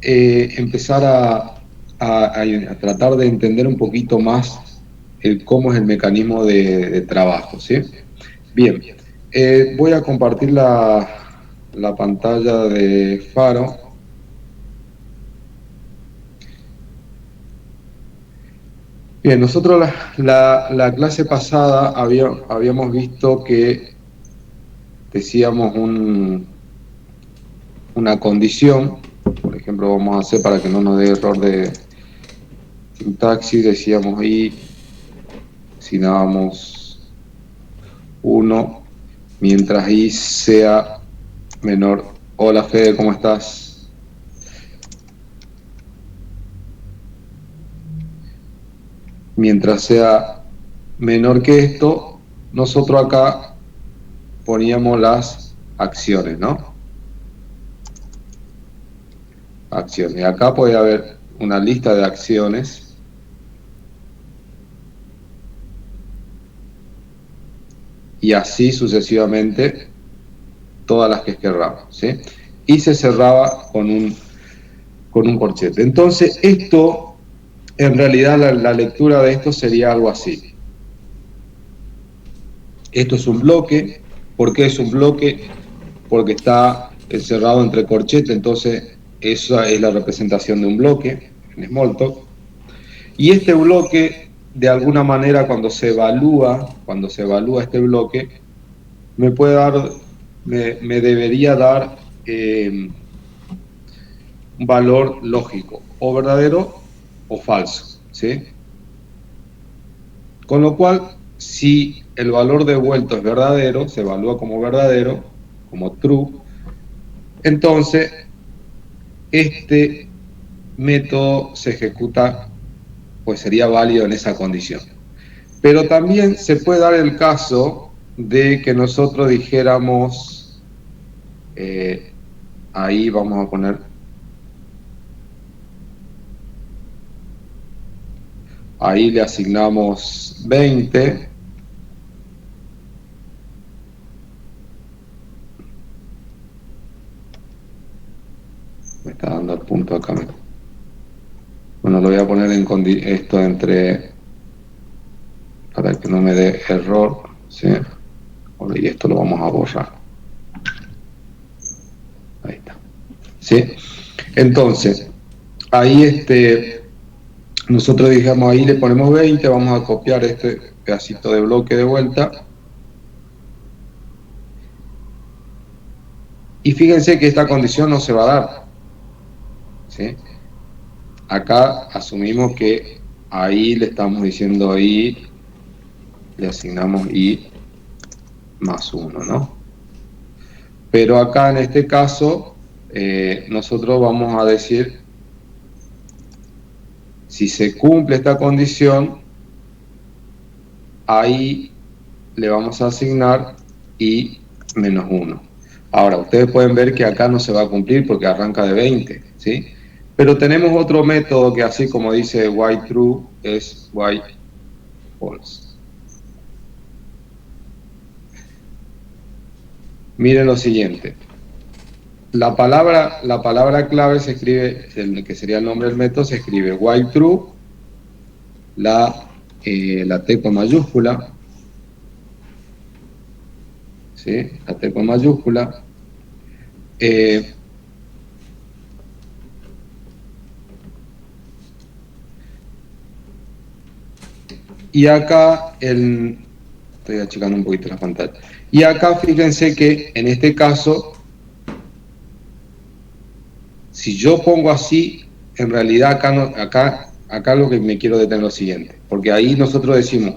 empezar a tratar de entender un poquito más cómo es el mecanismo de trabajo, ¿sí? Bien, voy a compartir la pantalla de Faro. Bien, nosotros la clase pasada habíamos visto que decíamos una condición, por ejemplo, vamos a hacer para que no nos dé error de sintaxis, decíamos ahí, asignábamos 1, mientras i sea menor. Hola Fede, ¿cómo estás? Mientras sea menor que esto, nosotros acá poníamos las acciones, ¿no? Acciones. Acá puede haber una lista de acciones y así sucesivamente todas las que querramos, ¿sí? Y se cerraba con un corchete. Entonces, esto, en realidad, la lectura de esto sería algo así. Esto es un bloque. ¿Por qué es un bloque? Porque está encerrado entre corchetes, entonces esa es la representación de un bloque en Smalltalk. Y este bloque, de alguna manera, cuando se evalúa este bloque, me puede dar, me debería dar un valor lógico, o verdadero o falso, ¿sí? Con lo cual, si el valor devuelto es verdadero, se evalúa como verdadero, como true, entonces este método se ejecuta, pues sería válido en esa condición. Pero también se puede dar el caso de que nosotros dijéramos, ahí vamos a poner, ahí le asignamos 20, me está dando el punto acá. Bueno, lo voy a poner en esto entre, para que no me dé error, ¿sí? Y esto lo vamos a borrar. Ahí está. ¿Sí? Entonces, ahí nosotros dijimos, ahí le ponemos 20, vamos a copiar este pedacito de bloque de vuelta. Y fíjense que esta condición no se va a dar, ¿sí? Acá asumimos que ahí le estamos diciendo i, le asignamos i más 1, ¿no? Pero acá en este caso, nosotros vamos a decir, si se cumple esta condición, ahí le vamos a asignar i menos 1. Ahora, ustedes pueden ver que acá no se va a cumplir porque arranca de 20, ¿sí? Pero tenemos otro método que, así como dice y true, es y false. Miren lo siguiente. La palabra clave se escribe, que sería el nombre del método, se escribe while true, la T con mayúscula, ¿sí? La T con mayúscula. Y acá, estoy achicando un poquito la pantalla. Y acá fíjense que en este caso, si yo pongo así, en realidad acá lo que me quiero detener es lo siguiente. Porque ahí nosotros decimos,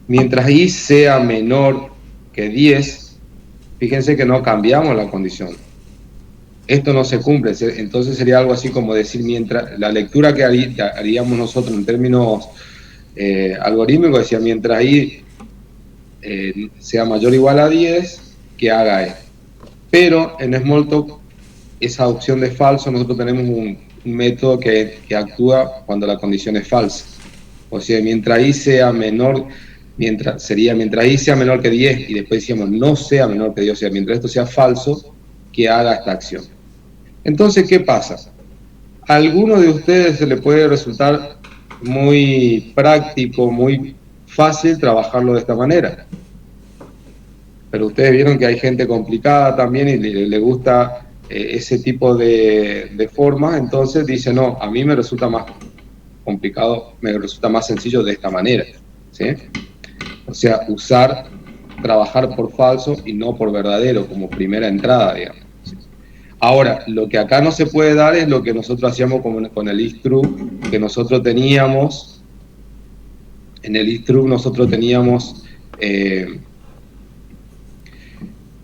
mientras i sea menor que 10, fíjense que no cambiamos la condición. Esto no se cumple, entonces sería algo así como decir, mientras la lectura que haríamos nosotros en términos algorítmicos, decía, mientras i sea mayor o igual a 10, que haga esto. Pero en Smalltalk, esa opción de falso, nosotros tenemos un método que actúa cuando la condición es falsa. O sea, mientras i sea menor, mientras i sea menor que 10, y después decíamos no sea menor que 10, o sea, mientras esto sea falso, que haga esta acción. Entonces, ¿qué pasa? A alguno de ustedes se le puede resultar muy práctico, muy fácil trabajarlo de esta manera. Pero ustedes vieron que hay gente complicada también y le gusta ese tipo de formas, entonces dice, no, a mí me resulta más complicado, me resulta más sencillo de esta manera, ¿sí? O sea, trabajar por falso y no por verdadero como primera entrada, digamos. ¿Sí? Ahora, lo que acá no se puede dar es lo que nosotros hacíamos con el is true, que nosotros teníamos, en el is true nosotros teníamos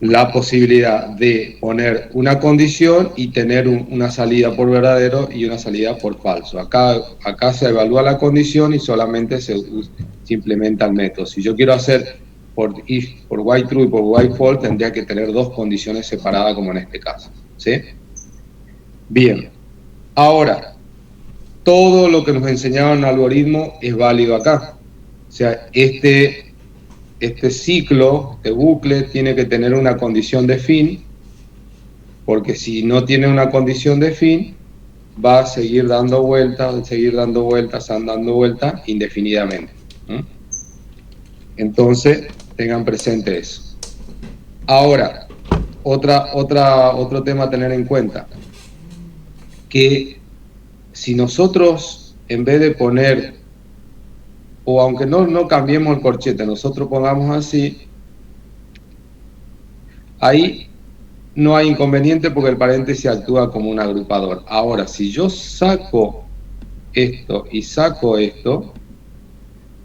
la posibilidad de poner una condición y tener una salida por verdadero y una salida por falso. Acá se evalúa la condición y solamente se implementa el método. Si yo quiero hacer por white true y por white false, tendría que tener dos condiciones separadas como en este caso. ¿Sí? Bien. Ahora, todo lo que nos enseñaban en el algoritmo es válido acá. O sea, este ciclo, este bucle, tiene que tener una condición de fin, porque si no tiene una condición de fin, va a seguir dando vueltas indefinidamente. Entonces, tengan presente eso. Ahora, otro tema a tener en cuenta, que si nosotros, en vez de poner, o aunque no cambiemos el corchete, nosotros pongamos así, ahí no hay inconveniente porque el paréntesis actúa como un agrupador. Ahora, si yo saco esto y saco esto,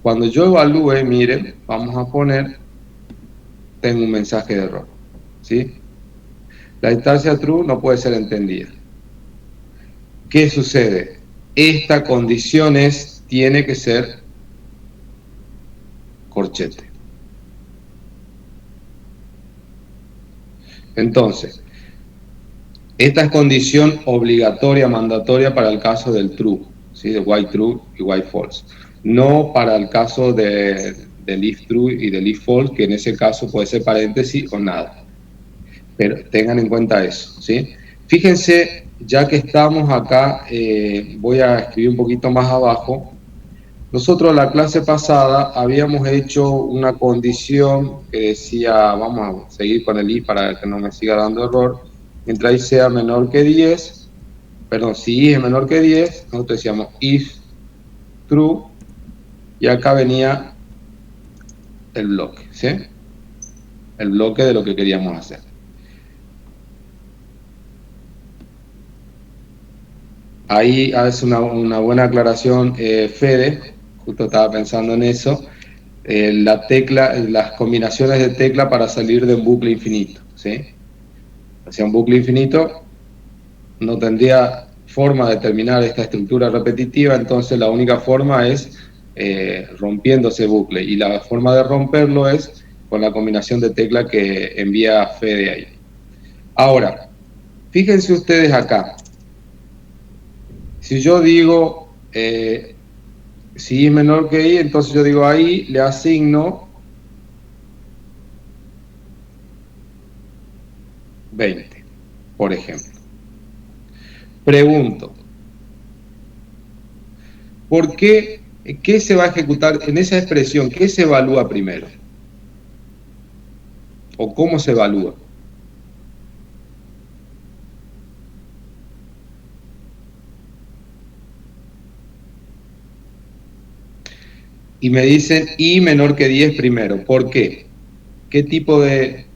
cuando yo evalúe, miren, vamos a poner, tengo un mensaje de error, ¿sí? La instancia true no puede ser entendida. ¿Qué sucede? Esta condición tiene que ser corchete. Entonces, esta es condición obligatoria, mandatoria para el caso del true, ¿sí? De white true y white false. No para el caso del if true y del if false, que en ese caso puede ser paréntesis o nada. Pero tengan en cuenta eso, ¿sí? Fíjense, ya que estamos acá, voy a escribir un poquito más abajo. Nosotros la clase pasada habíamos hecho una condición que decía, vamos a seguir con el if para que no me siga dando error, mientras i sea menor que 10, perdón, si i es menor que 10, nosotros decíamos if true, y acá venía el bloque, ¿sí? El bloque de lo que queríamos hacer. Ahí hace una buena aclaración Fede, justo estaba pensando en eso, las combinaciones de tecla para salir de un bucle infinito, ¿sí? O sea, un bucle infinito no tendría forma de terminar esta estructura repetitiva, entonces la única forma es rompiendo ese bucle, y la forma de romperlo es con la combinación de tecla que envía Fede ahí. Ahora, fíjense ustedes acá. Si yo digo, si i es menor que i, entonces yo digo ahí, le asigno 20, por ejemplo. Pregunto, ¿por qué se va a ejecutar en esa expresión? ¿Qué se evalúa primero? ¿O cómo se evalúa? Y me dicen i menor que 10 primero. ¿Por qué? ¿Qué tipo de...?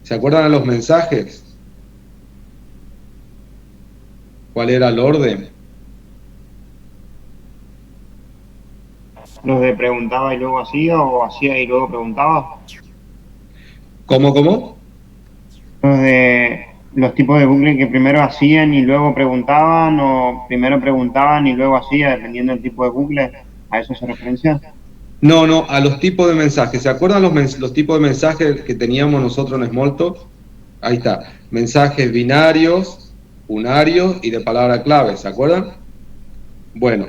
¿Se acuerdan de los mensajes? ¿Cuál era el orden? ¿Los de preguntaba y luego hacía o hacía y luego preguntaba? ¿Cómo? Los tipos de bucle que primero hacían y luego preguntaban, o primero preguntaban y luego hacía, dependiendo del tipo de bucle. ¿A eso se referencia? No, a los tipos de mensajes. ¿Se acuerdan los tipos de mensajes que teníamos nosotros en Smalltalk? Ahí está. Mensajes binarios, unarios y de palabra clave. ¿Se acuerdan? Bueno,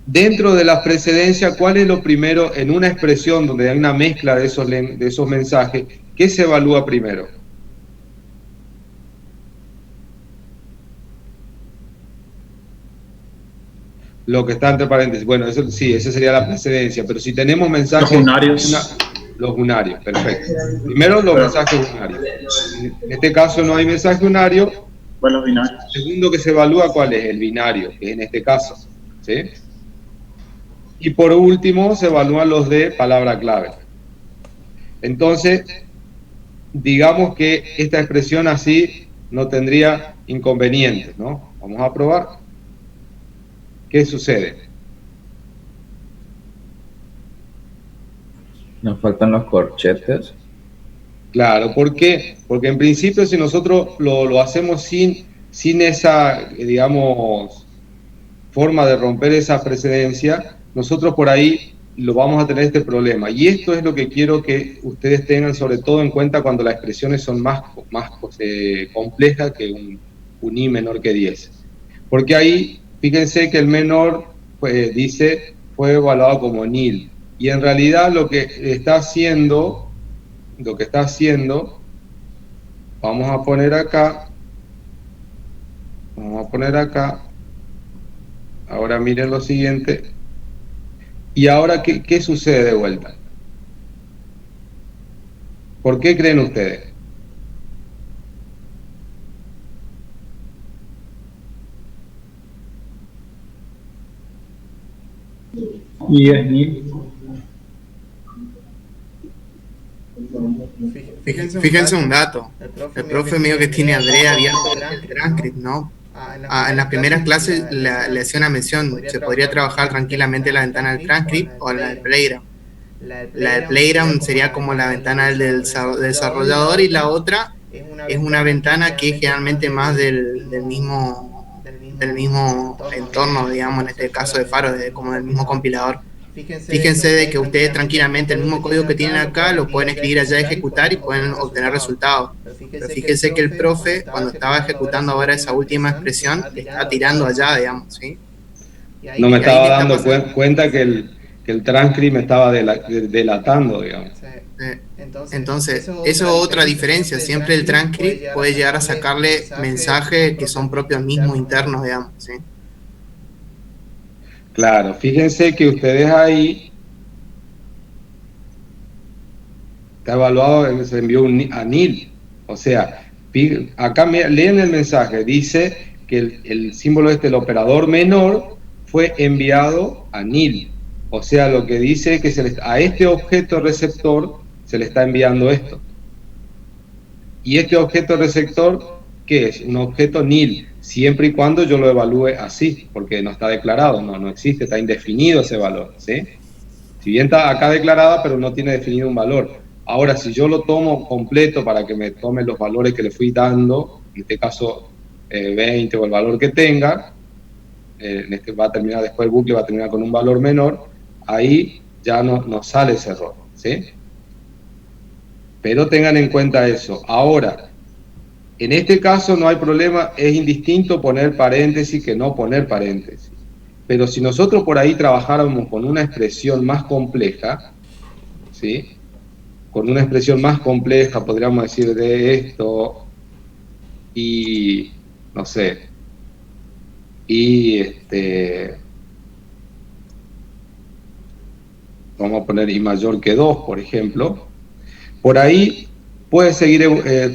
dentro de las precedencias, ¿cuál es lo primero en una expresión donde hay una mezcla de esos mensajes? ¿Qué se evalúa primero? Lo que está entre paréntesis. Bueno, eso sí, esa sería la precedencia. Pero si tenemos mensajes... Los unarios. Los unarios, perfecto. Primero los mensajes unarios. En este caso no hay mensaje unario. Bueno, los binarios. El segundo que se evalúa, ¿cuál es? El binario, que es en este caso. ¿Sí? Y por último se evalúan los de palabra clave. Entonces, digamos que esta expresión así no tendría inconvenientes, ¿no? Vamos a probar. ¿Qué sucede? Nos faltan los corchetes. Claro, ¿por qué? Porque en principio si nosotros lo hacemos sin esa, digamos, forma de romper esa precedencia, nosotros por ahí lo vamos a tener este problema. Y esto es lo que quiero que ustedes tengan sobre todo en cuenta cuando las expresiones son más complejas que un i menor que 10. Porque ahí, fíjense que el menor pues, dice fue evaluado como nil. Y en realidad lo que está haciendo, vamos a poner acá, ahora miren lo siguiente, y ahora ¿qué sucede de vuelta? ¿Por qué creen ustedes? Y es nil. Fíjense un dato. El profe mío que tiene Andrea abierto el transcript, ¿no? En las primeras clases le hacía una mención. Se podría trabajar tranquilamente la ventana del transcript o la del Playground. La del Playground sería como la ventana del desarrollador y la otra es una ventana que es generalmente más del mismo entorno, digamos, en este caso de Faro, como del mismo compilador. Fíjense de que ustedes tranquilamente el mismo código que tienen acá lo pueden escribir allá, ejecutar y pueden obtener resultados. Pero fíjense que el profe, cuando estaba ejecutando ahora esa última expresión, le estaba tirando allá, digamos, ¿sí? No me estaba dando cuenta que el transcript me estaba delatando, digamos. Entonces, eso es otra diferencia. Siempre el transcript puede llegar a sacarle mensajes que son propios mismos internos, digamos, ¿sí? Claro, fíjense que ustedes ahí está evaluado, se envió a nil. O sea, acá leen el mensaje, dice que el símbolo el operador menor fue enviado a nil. O sea, lo que dice es que a este objeto receptor se le está enviando esto. Y este objeto receptor, ¿qué es? Un objeto nil, siempre y cuando yo lo evalúe así, porque no está declarado, no existe, está indefinido ese valor, ¿sí? Si bien está acá declarada, pero no tiene definido un valor. Ahora, si yo lo tomo completo para que me tome los valores que le fui dando, en este caso 20 o el valor que tenga, va a terminar después el bucle, va a terminar con un valor menor, ahí ya no sale ese error, ¿sí? Pero tengan en cuenta eso. Ahora, en este caso no hay problema, es indistinto poner paréntesis que no poner paréntesis. Pero si nosotros por ahí trabajáramos con una expresión más compleja, ¿sí? Con una expresión más compleja, podríamos decir de esto, y, no sé, y vamos a poner i mayor que 2, por ejemplo, por ahí puede seguir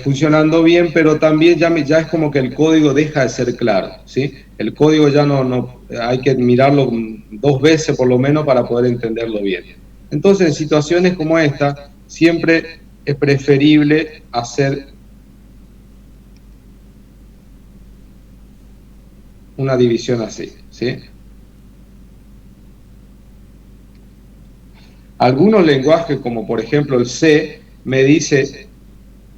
funcionando bien, pero también ya es como que el código deja de ser claro, ¿sí? El código ya no hay que mirarlo 2 veces por lo menos para poder entenderlo bien. Entonces, en situaciones como esta, siempre es preferible hacer una división así, ¿sí? Algunos lenguajes, como por ejemplo el C, me dice,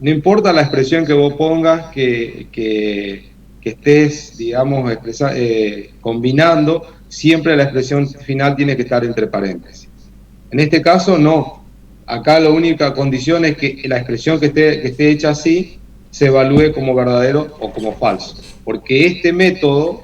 no importa la expresión que vos pongas, que estés, digamos, combinando, siempre la expresión final tiene que estar entre paréntesis. En este caso, no. Acá la única condición es que la expresión que esté hecha así se evalúe como verdadero o como falso. Porque este método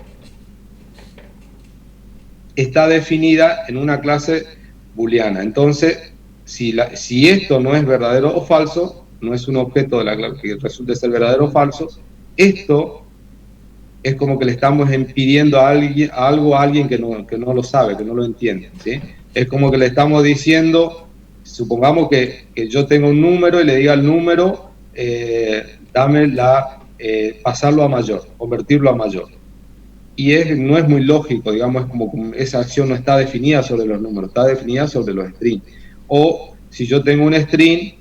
está definida en una clase booleana. Entonces, si esto no es verdadero o falso, no es un objeto de la clase que resulte ser verdadero o falso, esto es como que le estamos impidiendo a alguien que no lo sabe, que no lo entiende, ¿sí? Es como que le estamos diciendo, supongamos que yo tengo un número y le diga al número, pasarlo a mayor, convertirlo a mayor. Y no es muy lógico, digamos, es como esa acción no está definida sobre los números, está definida sobre los strings. O si yo tengo un string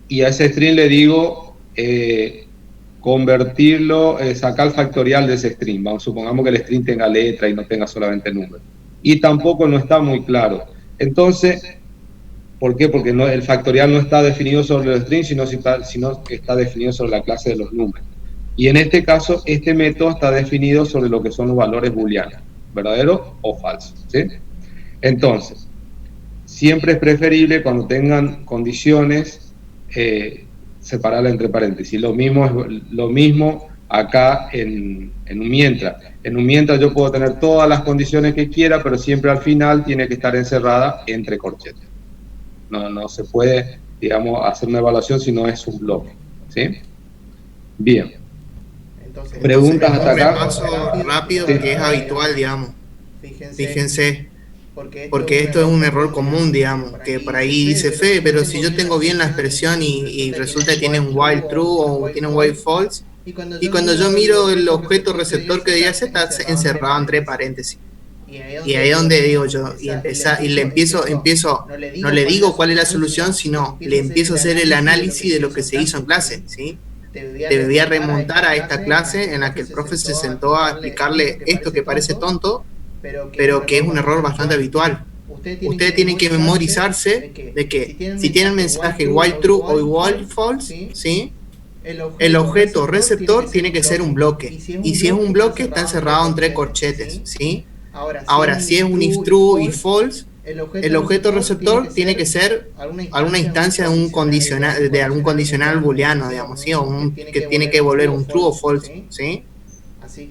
y a ese string le digo convertirlo, sacar el factorial de ese string. Supongamos que el string tenga letra y no tenga solamente número. Y tampoco no está muy claro. Entonces, ¿por qué? Porque el factorial no está definido sobre los strings, sino que está definido sobre la clase de los números. Y en este caso, este método está definido sobre lo que son los valores booleanos, verdadero o falso, ¿sí? Entonces, siempre es preferible cuando tengan condiciones separarla entre paréntesis. Lo mismo acá en un mientras. En un mientras yo puedo tener todas las condiciones que quiera, pero siempre al final tiene que estar encerrada entre corchetes. No se puede, digamos, hacer una evaluación si no es un bloque, ¿sí? Bien. Entonces, preguntas hasta acá. Paso rápido, Sí. que es habitual, digamos. Fíjense, porque esto es un error común, digamos, que por ahí dice Fe, pero si yo tengo bien la expresión y resulta que tiene un while true o tiene un while false, y cuando yo miro el objeto receptor que debería ser, está encerrado entre paréntesis. Y ahí es donde digo yo, y le empiezo, no le digo cuál es la solución, sino le empiezo a hacer el análisis de lo que se hizo en clase, ¿sí? Debería remontar a esta clase en la que el profe se sentó a explicarle esto que parece tonto, pero que es un error bastante habitual. Ustedes tienen que memorizarse de que si tienen mensaje while true o while false, ¿sí? El objeto receptor tiene que ser un bloque, y si es un bloque está encerrado entre corchetes, ¿sí? Ahora, si es un if true y false, el objeto receptor tiene que ser alguna instancia de algún condicional booleano, digamos, ¿sí? Que tiene que devolver un true o false, ¿sí?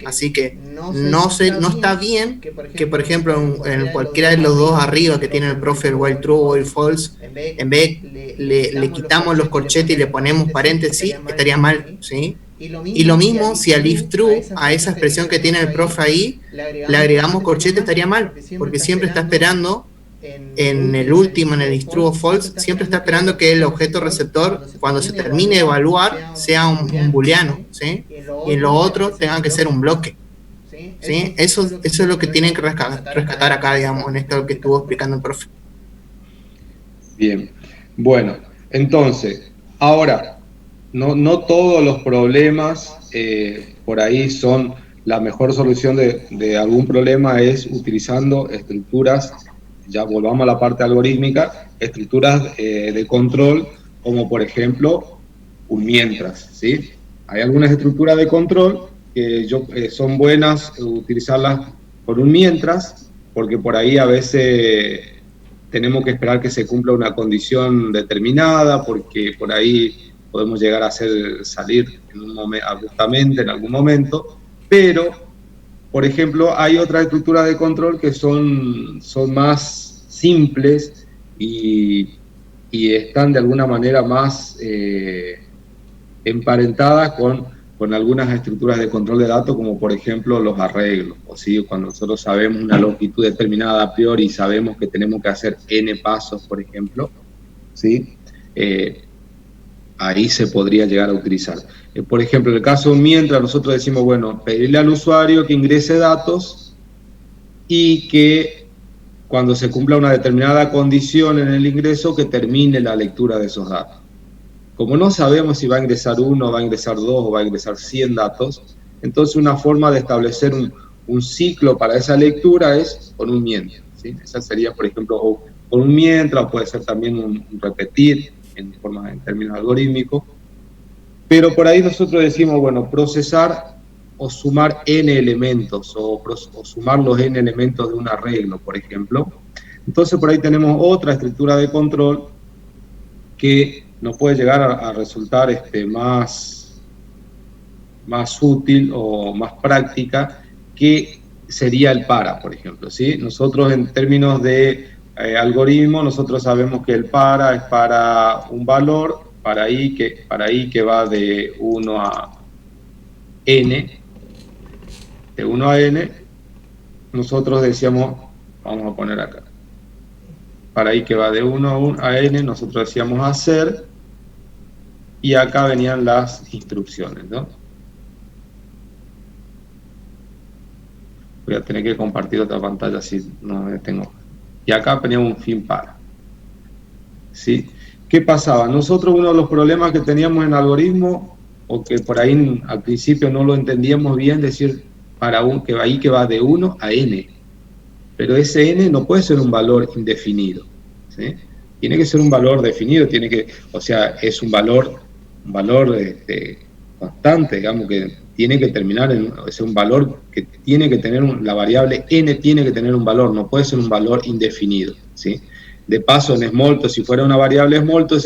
Así que no está bien que, por ejemplo, en cualquiera de los dos arriba que tiene el profe, el while true o el false, en vez le quitamos los corchetes y le ponemos paréntesis, estaría mal, ¿sí? Y lo mismo si al if true, a esa expresión que tiene el profe ahí, le agregamos corchete, estaría mal, porque siempre está esperando, en el último, en el if true o false, siempre está esperando que el objeto receptor, cuando se termine de evaluar, sea un booleano, ¿sí? Y en lo otro tenga que ser un bloque, ¿sí? Eso es lo que tienen que rescatar acá, digamos, en esto que estuvo explicando el profe. Bien, bueno, entonces, ahora, no todos los problemas por ahí son la mejor solución de algún problema es utilizando estructuras, ya volvamos a la parte algorítmica, estructuras de control, como por ejemplo un mientras, ¿sí? Hay algunas estructuras de control que son buenas utilizarlas por un mientras, porque por ahí a veces tenemos que esperar que se cumpla una condición determinada, porque por ahí podemos llegar a hacer salir abruptamente en algún momento, pero, por ejemplo, hay otras estructuras de control que son más simples y están de alguna manera más emparentadas con algunas estructuras de control de datos, como por ejemplo los arreglos, o ¿sí? Cuando nosotros sabemos una longitud determinada a priori y sabemos que tenemos que hacer n pasos, por ejemplo, ¿sí? Ahí se podría llegar a utilizar. Por ejemplo, en el caso mientras nosotros decimos, bueno, pedirle al usuario que ingrese datos y que cuando se cumpla una determinada condición en el ingreso, que termine la lectura de esos datos. Como no sabemos si va a ingresar 1, va a ingresar 2 o va a ingresar 100 datos, entonces una forma de establecer un ciclo para esa lectura es con un mientras, ¿sí? Esa sería, por ejemplo, con un mientras, puede ser también un repetir, en términos algorítmicos, pero por ahí nosotros decimos, bueno, procesar o sumar n elementos, o sumar los n elementos de un arreglo, por ejemplo. Entonces por ahí tenemos otra estructura de control que nos puede llegar a resultar más útil o más práctica, que sería el para, por ejemplo, ¿sí? Nosotros en términos de algoritmo, nosotros sabemos que el para es para un valor, para i que va de 1 a n, de 1 a n, nosotros decíamos, vamos a poner acá, para i que va de 1 a n, nosotros decíamos hacer, y acá venían las instrucciones, ¿no? Voy a tener que compartir otra pantalla si no me tengo. Y acá venía un fin para. ¿Sí? ¿Qué pasaba? Nosotros uno de los problemas que teníamos en algoritmo, o que por ahí al principio no lo entendíamos bien, decir para que ahí que va de 1 a n. Pero ese n no puede ser un valor indefinido, ¿sí? Tiene que ser un valor definido, tiene que, o sea, es un valor constante, digamos, que tiene que terminar en, es un valor que tiene que tener, la variable n tiene que tener un valor, no puede ser un valor indefinido, ¿sí? De paso, en Smalltalk, si fuera una variable Smalltalk,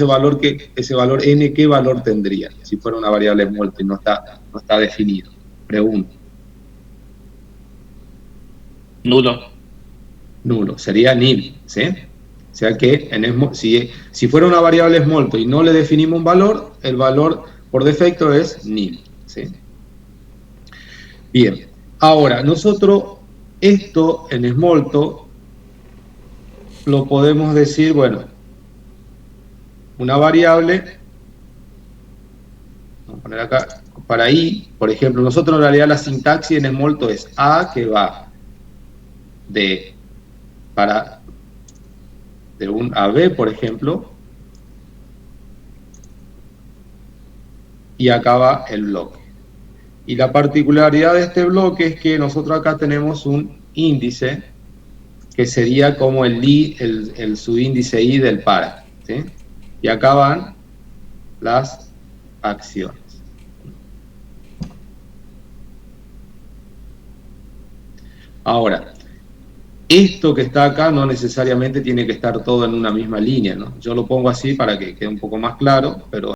ese valor n, ¿qué valor tendría? Si fuera una variable Smalltalk y no está definido. Pregunto. Nulo, sería nil, ¿sí? O sea que si fuera una variable Smalltalk y no le definimos un valor, el valor por defecto es nil, ¿sí? Bien, ahora nosotros esto en Smalltalk lo podemos decir, bueno, una variable, vamos a poner acá, para i, por ejemplo, nosotros en realidad la sintaxis en Smalltalk es a que va de un a b, por ejemplo, y acá va el bloque. Y la particularidad de este bloque es que nosotros acá tenemos un índice que sería como el subíndice i del para, ¿sí? Y acá van las acciones. Ahora, esto que está acá no necesariamente tiene que estar todo en una misma línea, ¿no? Yo lo pongo así para que quede un poco más claro, pero